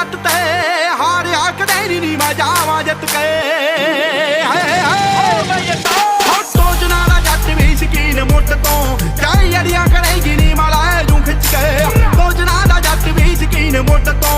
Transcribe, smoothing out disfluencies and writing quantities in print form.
जट ते हारिया कदे नी मैं जावां जित के टोजना दा जट भी शकीन मुट तो चाहे अड़ियां करेगी नी मैं लै जूं खिच के टोजना दा जट भी शकीन मुट तो